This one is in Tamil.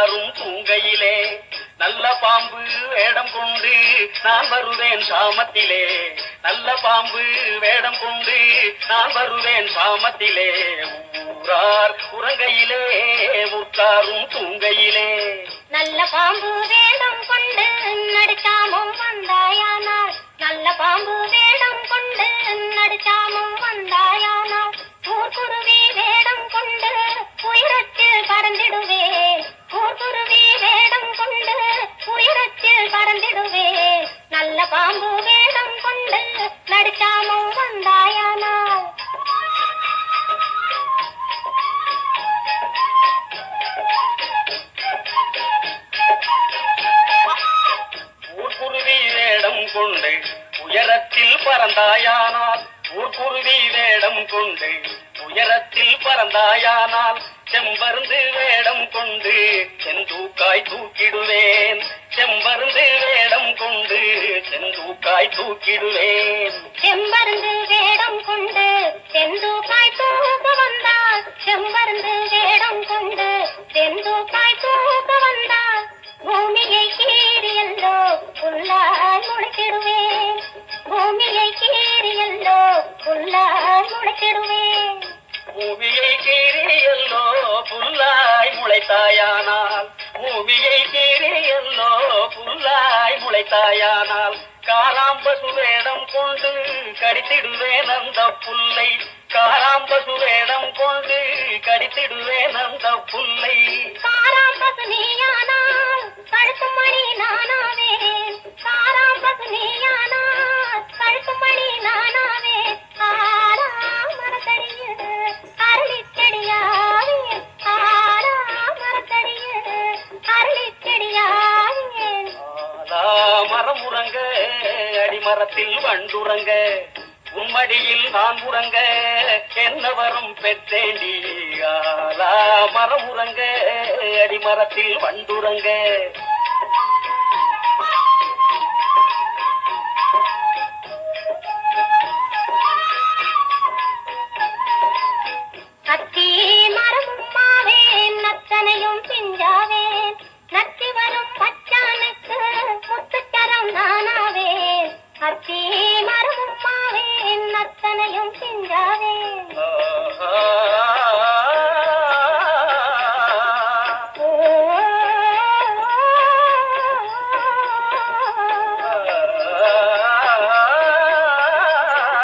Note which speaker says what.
Speaker 1: ஊர்க்காரும் தூங்கையிலே நல்ல பாம்பு வேடம் கொண்டு நான் வருவேன் சாமத்திலே. நல்ல பாம்பு வேடம் கொண்டு நான் வருவேன் சாமத்திலே. ஊரார் உறங்கையிலே ஊர்க்காரும் தூங்கையிலே.
Speaker 2: நல்ல பாம்பு வேடம் கொண்டு நடிக்காமும் வந்தாயானால். நல்ல பாம்பு வேடம் கொண்டு நடிக்காமும் வந்தாயானால். ஊர்குருவி வேடம் கொண்டு உயரத்தில் பறந்திடுவேன். ஊர்குருவி வேடம் கொண்டு உயரத்தில் பறந்திடுவேன். நல்ல பாம்பு வேடம் கொண்டு நடிக்காமும் வந்தாயானால்.
Speaker 1: ஊர்குருவி வேடம் கொண்டு உயரத்தில் பறந்தாயானால். ஊர்குருவி வேடம் கொண்டு உயரத்தில் பறந்தாயானால். செம்பருந்து வேடம் கொண்டு செந்தூக்காய் தூக்கிடுவேன். செம்பருந்து வேடம் கொண்டு செந்தூக்காய் தூக்கிடுவேன்.
Speaker 2: செம்பருந்து வேடம் கொண்டு செந்தூக்காய் தூக்க வந்தால். செம்பருந்து வேடம் கொண்டு செந்தூக்காய் தூக்க வந்தால். பூமியை கீறியல்லோ புல்லாய் முளைத்திடுவேன். பூமியை கீறியல்லோ புல்லாய் முளைத்திடுவேன்.
Speaker 1: பூமியை கீறியல்லோ புல்லாய் முளைத்தாயானால். பூமியை கீறியல்லோ புல்லாய் முளைத்தாயானால். காராம்பசு வேடம் கொண்டு கடித்திடுவேன் அந்த புல்லை. காராம்பசு வேடம் கொண்டு கடித்திடுவேன் அந்த புல்லை.
Speaker 2: காராம்பசு நீயானால் கழுத்து மணி நானாவேன். காராம்பசு நீயானால் கழுத்து மணி நானாவேன். ஆரா மரத்தடியில் அரளிச்செடியாவேன். ஆரா மரத்தடியில் அரளிச்செடியாவேன்.
Speaker 1: மரம் உறங்க அடிமரத்தில் வண்டுறங்க. உம்மடியில் நான் உறங்க என்ன வரம் பெற்றேண்டி. ஆலா மரம் உறங்க அடிமரத்தில் வண்டுறங்க.